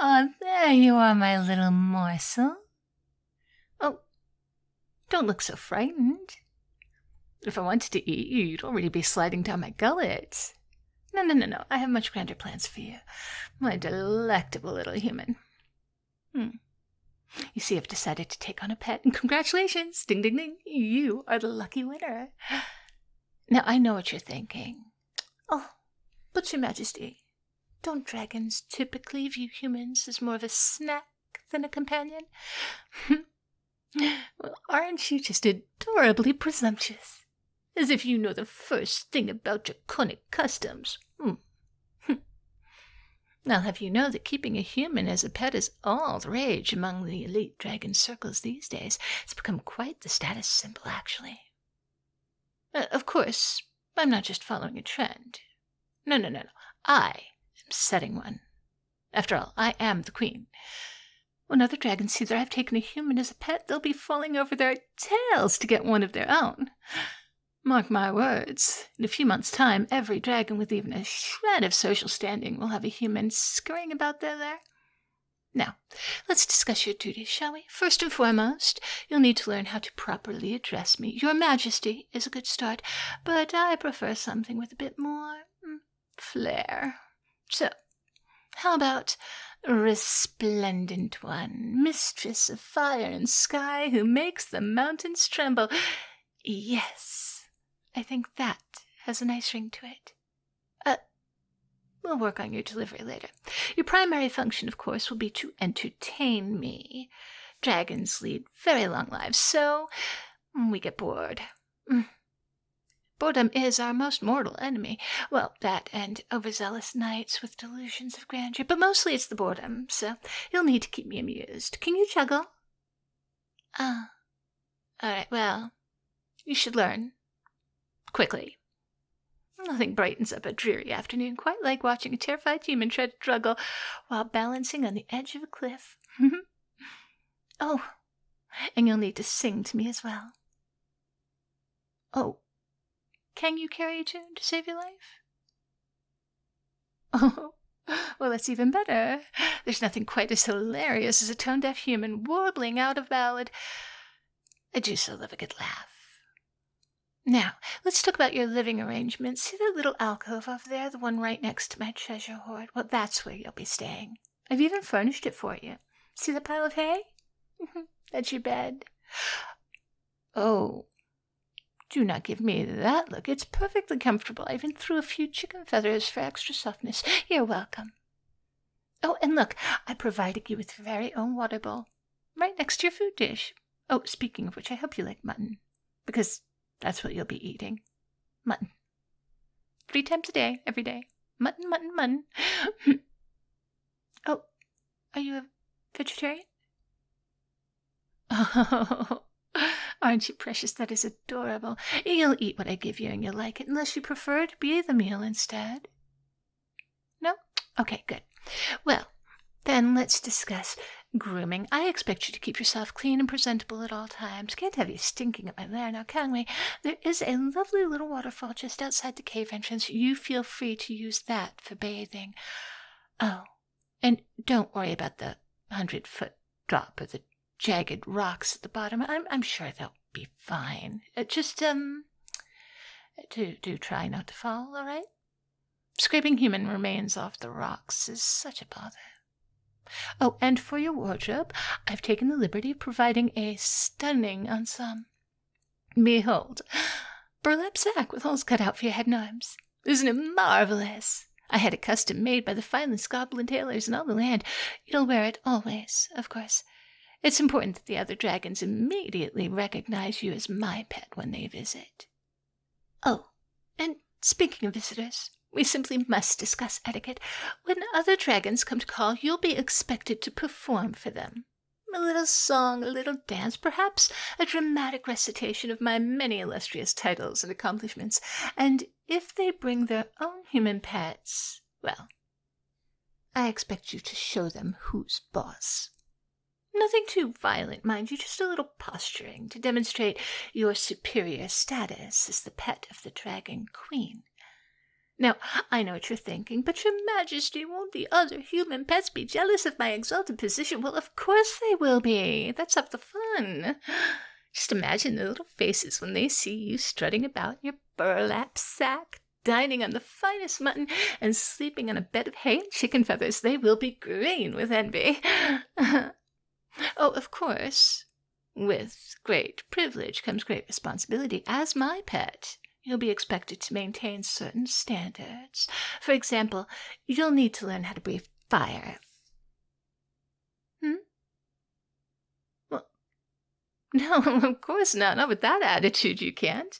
Oh, there you are, my little morsel. Oh, don't look so frightened. If I wanted to eat you, you'd already be sliding down my gullet. No. I have much grander plans for you, my delectable little human. You see, I've decided to take on a pet, and congratulations! Ding, ding, ding! You are the lucky winner. Now, I know what you're thinking. Oh, but Your Majesty, don't dragons typically view humans as more of a snack than a companion? Well, aren't you just adorably presumptuous? As if you know the first thing about draconic customs. I'll have you know that keeping a human as a pet is all the rage among the elite dragon circles these days. It's become quite the status symbol, actually. Of course, I'm not just following a trend. No. I am setting one. After all, I am the queen. When other dragons see that I've taken a human as a pet, they'll be falling over their tails to get one of their own. Mark my words, in a few months' time, every dragon with even a shred of social standing will have a human scurrying about their lair. Now, let's discuss your duties, shall we? First and foremost, you'll need to learn how to properly address me. Your Majesty is a good start, but I prefer something with a bit more flair. So, how about Resplendent One, Mistress of Fire and Sky, who makes the mountains tremble? Yes. I think that has a nice ring to it. We'll work on your delivery later. Your primary function, of course, will be to entertain me. Dragons lead very long lives, so we get bored. Boredom is our most mortal enemy. Well, that and overzealous knights with delusions of grandeur, but mostly it's the boredom, so you'll need to keep me amused. Can you juggle? All right, well, you should learn. Quickly. Nothing brightens up a dreary afternoon quite like watching a terrified human try to juggle while balancing on the edge of a cliff. Oh, and you'll need to sing to me as well. Oh, can you carry a tune to save your life? Oh, well, that's even better. There's nothing quite as hilarious as a tone-deaf human warbling out a ballad. I do so love a good laugh. Now, let's talk about your living arrangements. See that little alcove over there, the one right next to my treasure hoard? Well, that's where you'll be staying. I've even furnished it for you. See the pile of hay? That's your bed. Oh, do not give me that look. It's perfectly comfortable. I even threw a few chicken feathers for extra softness. You're welcome. Oh, and look, I provided you with your very own water bowl, right next to your food dish. Oh, speaking of which, I hope you like mutton, because that's what you'll be eating. Mutton. 3 times a day, every day. Mutton, mutton, mutton. Oh, are you a vegetarian? Oh, aren't you precious? That is adorable. You'll eat what I give you and you'll like it, unless you prefer to be the meal instead. No? Okay, good. Well, then let's discuss grooming. I expect you to keep yourself clean and presentable at all times. Can't have you stinking at my lair now, can we? There is a lovely little waterfall just outside the cave entrance. You feel free to use that for bathing. Oh, and don't worry about the 100-foot drop or the jagged rocks at the bottom. I'm sure they'll be fine. Just do try not to fall, all right? Scraping human remains off the rocks is such a bother. Oh, and for your wardrobe, I've taken the liberty of providing a stunning ensemble. Behold, burlap sack with holes cut out for your head and arms. Isn't it marvelous? I had it custom made by the finest goblin tailors in all the land. You'll wear it always, of course. It's important that the other dragons immediately recognize you as my pet when they visit. Oh, and speaking of visitors, we simply must discuss etiquette. When other dragons come to call, you'll be expected to perform for them. A little song, a little dance, perhaps a dramatic recitation of my many illustrious titles and accomplishments. And if they bring their own human pets, well, I expect you to show them who's boss. Nothing too violent, mind you, just a little posturing to demonstrate your superior status as the pet of the Dragon Queen. Now, I know what you're thinking, but your majesty, won't the other human pets be jealous of my exalted position? Well, of course they will be. That's half the fun. Just imagine their little faces when they see you strutting about in your burlap sack, dining on the finest mutton, and sleeping on a bed of hay and chicken feathers. They will be green with envy. Oh, of course, with great privilege comes great responsibility. As my pet, you'll be expected to maintain certain standards. For example, you'll need to learn how to breathe fire. Well, no, of course not. Not with that attitude, you can't.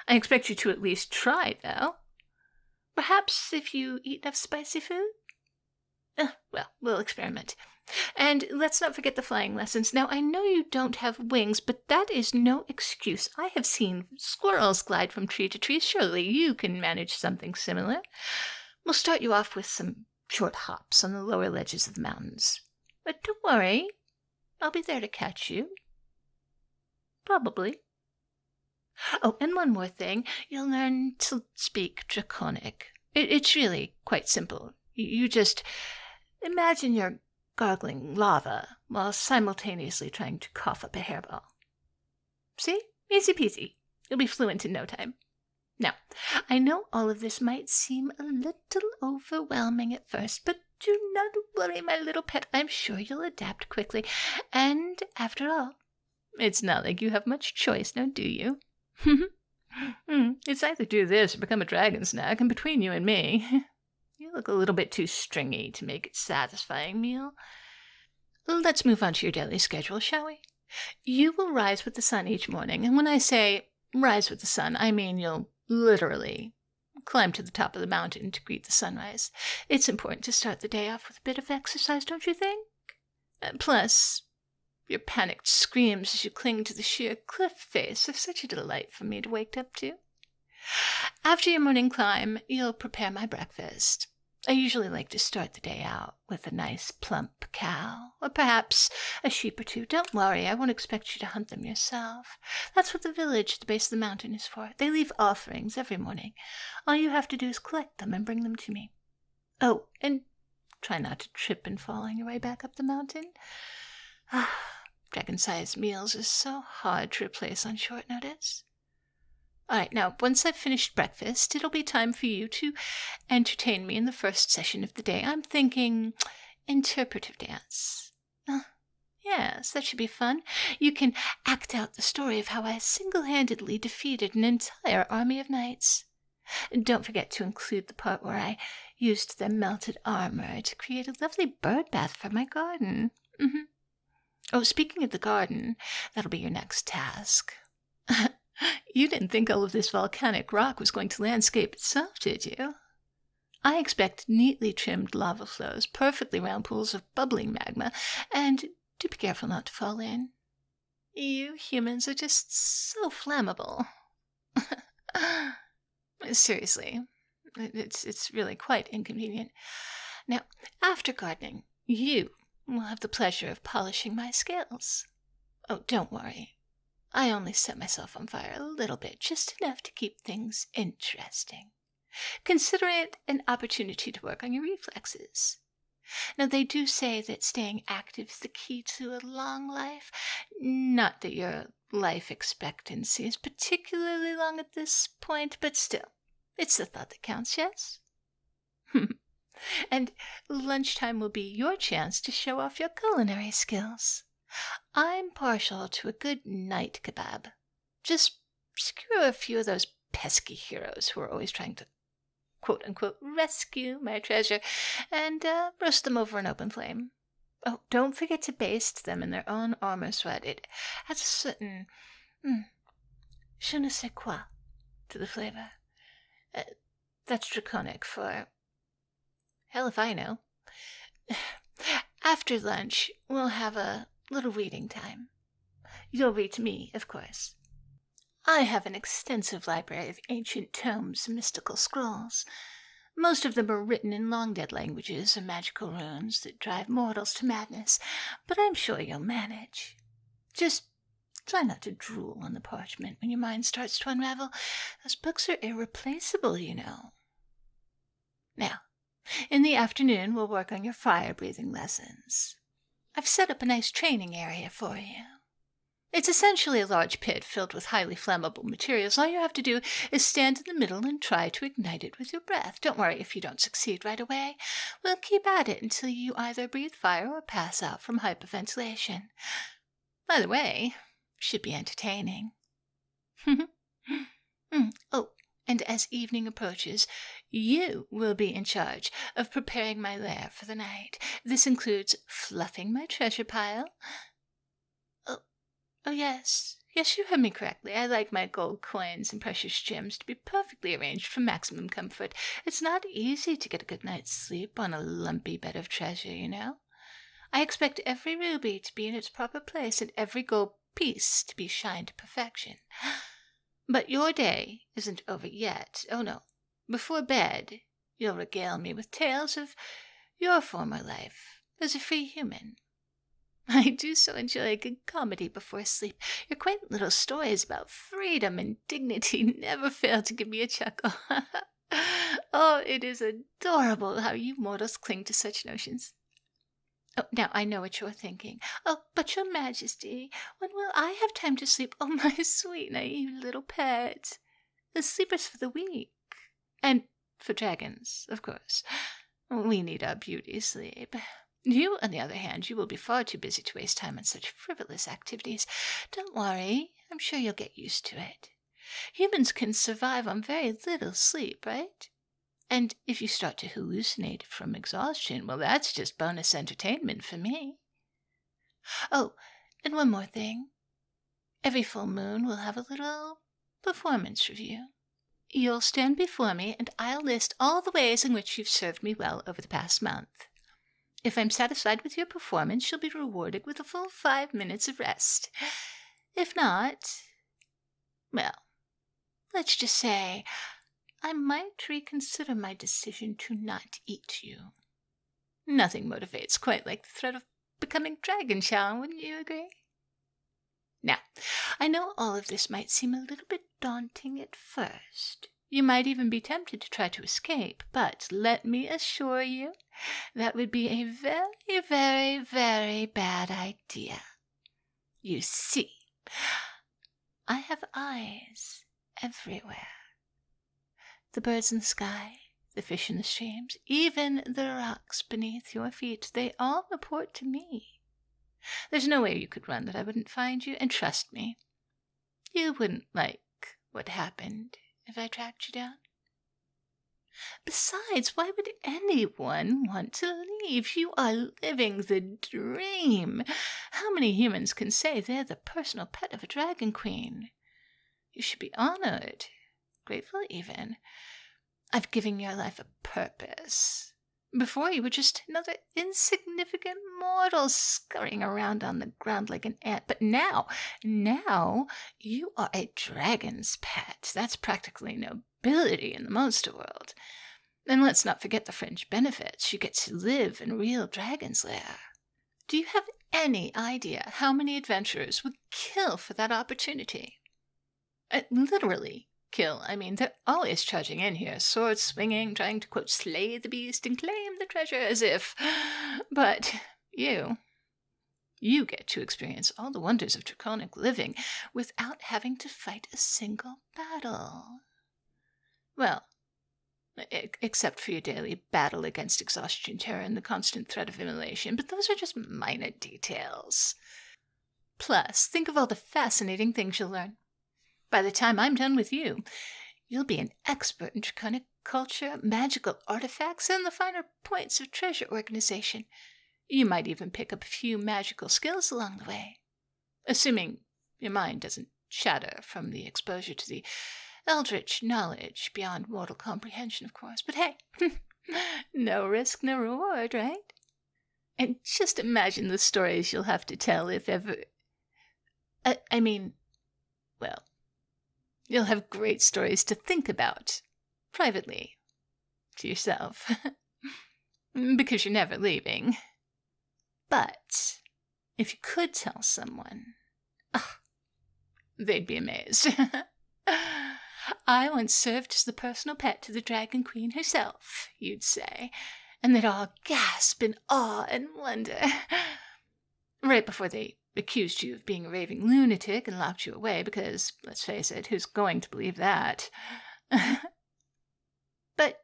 I expect you to at least try, though. Perhaps if you eat enough spicy food? Well, we'll experiment. And let's not forget the flying lessons. Now, I know you don't have wings, but that is no excuse. I have seen squirrels glide from tree to tree. Surely you can manage something similar. We'll start you off with some short hops on the lower ledges of the mountains. But don't worry, I'll be there to catch you. Probably. Oh, and one more thing. You'll learn to speak Draconic. It's really quite simple. You just imagine you're gargling lava while simultaneously trying to cough up a hairball. See? Easy peasy. You'll be fluent in no time. Now, I know all of this might seem a little overwhelming at first, but do not worry, my little pet. I'm sure you'll adapt quickly. And after all, it's not like you have much choice, now do you? It's either do this or become a dragon snack, and between you and me, you look a little bit too stringy to make it a satisfying meal. Let's move on to your daily schedule, shall we? You will rise with the sun each morning, and when I say rise with the sun, I mean you'll literally climb to the top of the mountain to greet the sunrise. It's important to start the day off with a bit of exercise, don't you think? Plus, your panicked screams as you cling to the sheer cliff face are such a delight for me to wake up to. After your morning climb, you'll prepare my breakfast. I usually like to start the day out with a nice plump cow, or perhaps a sheep or two. Don't worry, I won't expect you to hunt them yourself. That's what the village at the base of the mountain is for. They leave offerings every morning. All you have to do is collect them and bring them to me. Oh, and try not to trip and fall on your way back up the mountain. Dragon-sized meals are so hard to replace on short notice. All right, now, once I've finished breakfast, it'll be time for you to entertain me in the first session of the day. I'm thinking interpretive dance. Yes, that should be fun. You can act out the story of how I single-handedly defeated an entire army of knights. Don't forget to include the part where I used their melted armor to create a lovely bird bath for my garden. Oh, speaking of the garden, that'll be your next task. You didn't think all of this volcanic rock was going to landscape itself, did you? I expect neatly trimmed lava flows, perfectly round pools of bubbling magma, and do be careful not to fall in. You humans are just so flammable. Seriously, it's really quite inconvenient. Now, after gardening, you will have the pleasure of polishing my scales. Oh, don't worry. I only set myself on fire a little bit, just enough to keep things interesting. Consider it an opportunity to work on your reflexes. Now, they do say that staying active is the key to a long life. Not that your life expectancy is particularly long at this point, but still, it's the thought that counts, yes? And lunchtime will be your chance to show off your culinary skills. I'm partial to a good night kebab. Just skewer a few of those pesky heroes who are always trying to quote-unquote rescue my treasure, and roast them over an open flame. Oh, don't forget to baste them in their own armor sweat. It has a certain je ne sais quoi to the flavor. That's draconic for... hell if I know. After lunch, we'll have a little reading time. You'll read to me, of course. I have an extensive library of ancient tomes and mystical scrolls. Most of them are written in long-dead languages or magical runes that drive mortals to madness, but I'm sure you'll manage. Just try not to drool on the parchment when your mind starts to unravel. Those books are irreplaceable, you know. Now, in the afternoon, we'll work on your fire-breathing lessons. I've set up a nice training area for you. It's essentially a large pit filled with highly flammable materials. All you have to do is stand in the middle and try to ignite it with your breath. Don't worry if you don't succeed right away. We'll keep at it until you either breathe fire or pass out from hyperventilation. By the way, should be entertaining. Oh, and as evening approaches, you will be in charge of preparing my lair for the night. This includes fluffing my treasure pile. Oh, yes. Yes, you heard me correctly. I like my gold coins and precious gems to be perfectly arranged for maximum comfort. It's not easy to get a good night's sleep on a lumpy bed of treasure, you know. I expect every ruby to be in its proper place and every gold piece to be shined to perfection. But your day isn't over yet. Oh, no. Before bed, you'll regale me with tales of your former life as a free human. I do so enjoy a good comedy before sleep. Your quaint little stories about freedom and dignity never fail to give me a chuckle. Oh, it is adorable how you mortals cling to such notions. Oh, now I know what you're thinking. Oh, but your majesty, when will I have time to sleep? Oh, my sweet, naive little pet. The sleepers for the weak. And for dragons, of course. We need our beauty sleep. You, on the other hand, you will be far too busy to waste time on such frivolous activities. Don't worry, I'm sure you'll get used to it. Humans can survive on very little sleep, right? And if you start to hallucinate from exhaustion, well, that's just bonus entertainment for me. Oh, and one more thing. Every full moon we'll have a little performance review. You'll stand before me, and I'll list all the ways in which you've served me well over the past month. If I'm satisfied with your performance, you'll be rewarded with a full 5 minutes of rest. If not, well, let's just say I might reconsider my decision to not eat you. Nothing motivates quite like the threat of becoming dragon chow, wouldn't you agree? Now, I know all of this might seem a little bit daunting at first. You might even be tempted to try to escape, but let me assure you, that would be a very, very, very bad idea. You see, I have eyes everywhere. The birds in the sky, the fish in the streams, even the rocks beneath your feet, they all report to me. There's no way you could run that I wouldn't find you, and trust me, you wouldn't like what happened if I tracked you down. Besides, why would anyone want to leave? You are living the dream. How many humans can say they're the personal pet of a dragon queen? You should be honored, grateful even. I've given your life a purpose. Before you were just another insignificant mortal scurrying around on the ground like an ant. But now you are a dragon's pet. That's practically nobility in the monster world. And let's not forget the fringe benefits. You get to live in real dragon's lair. Do you have any idea how many adventurers would kill for that opportunity? Literally kill. I mean, they're always charging in here, swords swinging, trying to, quote, slay the beast and claim the treasure as if... But you get to experience all the wonders of draconic living without having to fight a single battle. Well, except for your daily battle against exhaustion, terror, and the constant threat of immolation, but those are just minor details. Plus, think of all the fascinating things you'll learn. By the time I'm done with you, you'll be an expert in draconic culture, magical artifacts, and the finer points of treasure organization. You might even pick up a few magical skills along the way, assuming your mind doesn't shatter from the exposure to the eldritch knowledge beyond mortal comprehension, of course. But hey, no risk, no reward, right? And just imagine the stories you'll have to tell if ever... well, you'll have great stories to think about, privately, to yourself, because you're never leaving. But if you could tell someone, they'd be amazed. I once served as the personal pet to the Dragon Queen herself, you'd say, and they'd all gasp in awe and wonder. Right before they accused you of being a raving lunatic and locked you away, because, let's face it, who's going to believe that? But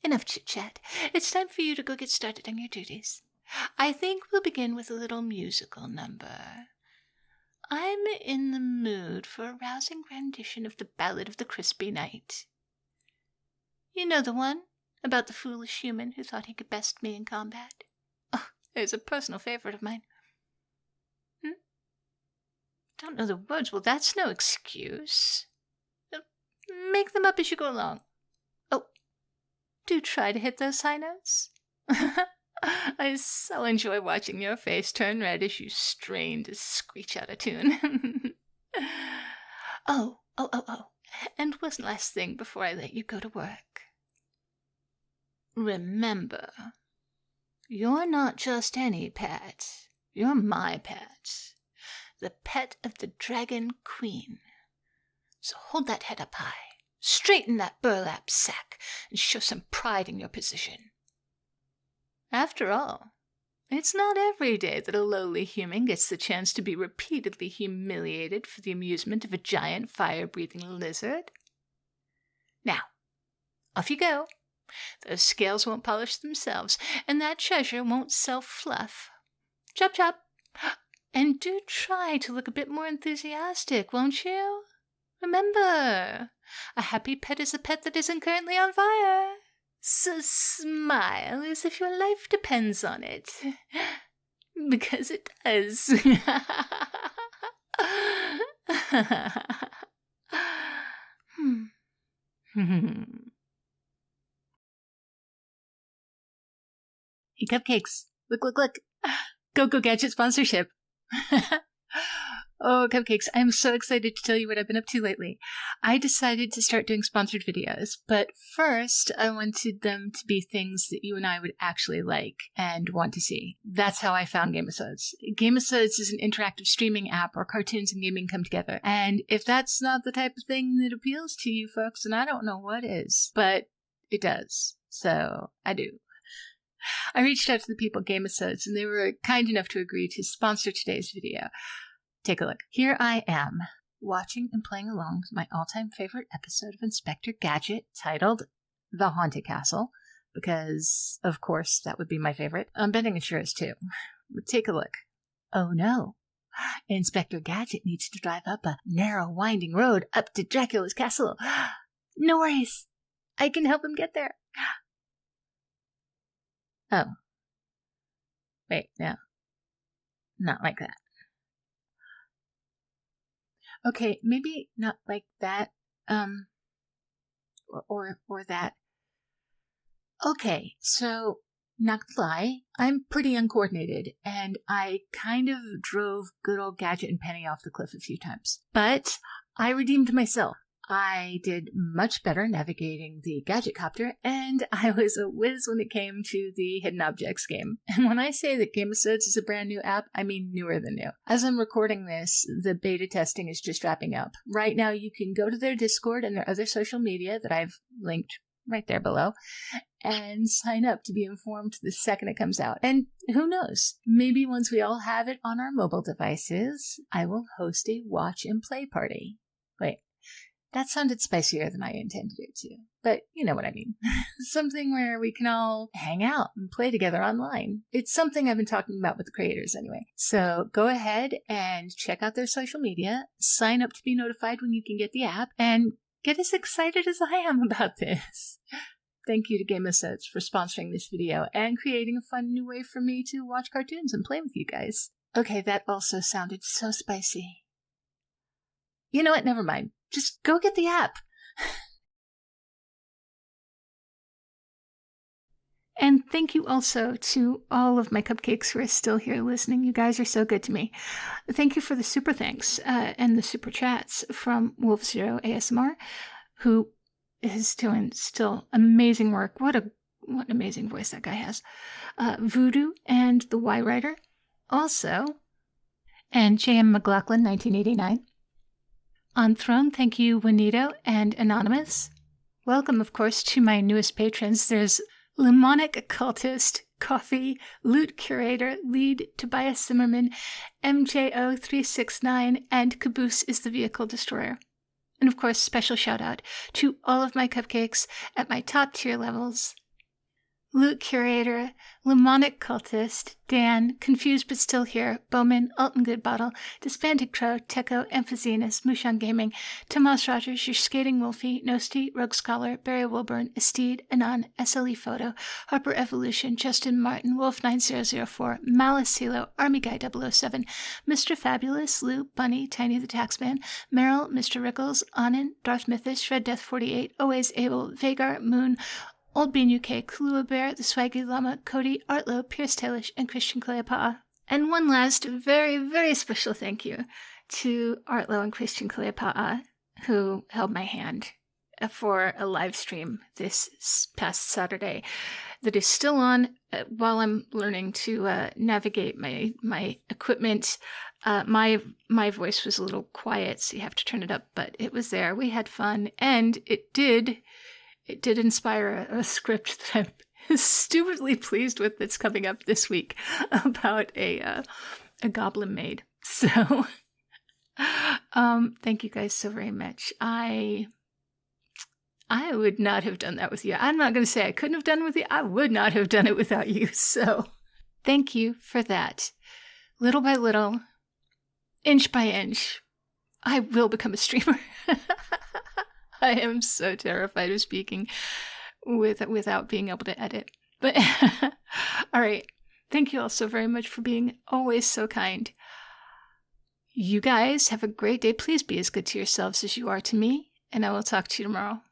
enough chit-chat. It's time for you to go get started on your duties. I think we'll begin with a little musical number. I'm in the mood for a rousing rendition of the Ballad of the Crispy Knight. You know the one about the foolish human who thought he could best me in combat? Oh, it's a personal favorite of mine. Don't know the words. Well, that's no excuse. Make them up as you go along. Oh, do try to hit those high notes. I so enjoy watching your face turn red as you strain to screech out a tune. Oh. And one last thing before I let you go to work. Remember, you're not just any pet. You're my pet. The pet of the Dragon Queen. So hold that head up high, straighten that burlap sack, and show some pride in your position. After all, it's not every day that a lowly human gets the chance to be repeatedly humiliated for the amusement of a giant fire-breathing lizard. Now, off you go. Those scales won't polish themselves, and that treasure won't self-fluff. Chop, chop. And do try to look a bit more enthusiastic, won't you? Remember, a happy pet is a pet that isn't currently on fire. So smile as if your life depends on it. Because it does. Hey, Cupcakes. Look. Go Gadget sponsorship. Oh, Cupcakes, I'm so excited to tell you what I've been up to lately. I decided to start doing sponsored videos, but first I wanted them to be things that you and I would actually like and want to see. That's how I found Gamisodes. Gamisodes is an interactive streaming app where cartoons and gaming come together, and if that's not the type of thing that appeals to you folks, then I don't know what is, but it does, so I do. I reached out to the people at Gamisodes, and they were kind enough to agree to sponsor today's video. Take a look. Here I am, watching and playing along with my all-time favorite episode of Inspector Gadget, titled The Haunted Castle, because, of course, that would be my favorite. I'm betting it sure is too. But take a look. Oh no. Inspector Gadget needs to drive up a narrow, winding road up to Dracula's castle. No worries. I can help him get there. Oh. Wait, no. Not like that. Okay, maybe not like that, or that. Okay, so, not gonna lie, I'm pretty uncoordinated, and I kind of drove good old Gadget and Penny off the cliff a few times. But I redeemed myself. I did much better navigating the Gadget Copter, and I was a whiz when it came to the Hidden Objects game. And when I say that Gamisodes is a brand new app, I mean newer than new. As I'm recording this, the beta testing is just wrapping up. Right now, you can go to their Discord and their other social media that I've linked right there below, and sign up to be informed the second it comes out. And who knows, maybe once we all have it on our mobile devices, I will host a watch and play party. Wait. That sounded spicier than I intended it to, but you know what I mean. Something where we can all hang out and play together online. It's something I've been talking about with the creators anyway. So go ahead and check out their social media, sign up to be notified when you can get the app, and get as excited as I am about this. Thank you to Gamisodes for sponsoring this video and creating a fun new way for me to watch cartoons and play with you guys. Okay, that also sounded so spicy. You know what? Never mind. Just go get the app. And thank you also to all of my cupcakes who are still here listening. You guys are so good to me. Thank you for the super thanks and the super chats from Wolf0 ASMR, who is doing still amazing work. What an amazing voice that guy has. Voodoo and the Y Writer also. And JM McLaughlin, 1989. On Throne, thank you, Juanito and Anonymous. Welcome, of course, to my newest patrons. There's Lemonic Occultist, Coffee, Loot Curator, Lead, Tobias Zimmerman, MJO369, and Caboose is the Vehicle Destroyer. And of course, special shout out to all of my cupcakes at my top tier levels. Loot Curator, Lemonic Cultist, Dan, Confused But Still Here, Bowman, Alton Goodbottle, Disbanded Crow, Techo, Emphasinus, Mushan Gaming, Tomas Rogers, Your Skating Wolfie, Nosti, Rogue Scholar, Barry Wilburn, Esteed, Anon, SLE Photo, Harper Evolution, Justin Martin, Wolf9004, Malice Hilo, Army Guy 007, Mr. Fabulous, Lou, Bunny, Tiny the Taxman, Meryl, Mr. Rickles, Anin, Darth Mythos, Shred Death 48, Always Able, Vagar, Moon, Old Bean UK, Kahlua Bear, The Swaggy Llama, Cody, Artlow, Pierce Tailish, and Christian Cleopa'a. And one last very, very special thank you to Artlow and Christian Cleopa'a, who held my hand for a live stream this past Saturday that is still on while I'm learning to navigate my equipment. My voice was a little quiet, so you have to turn it up, but it was there. We had fun, and it did inspire a script that I'm stupidly pleased with that's coming up this week about a goblin maid. So, thank you guys so very much. I would not have done that with you. I'm not going to say I couldn't have done it with you. I would not have done it without you. So, thank you for that. Little by little, inch by inch, I will become a streamer. I am so terrified of speaking without being able to edit. But all right. Thank you all so very much for being always so kind. You guys have a great day. Please be as good to yourselves as you are to me, and I will talk to you tomorrow.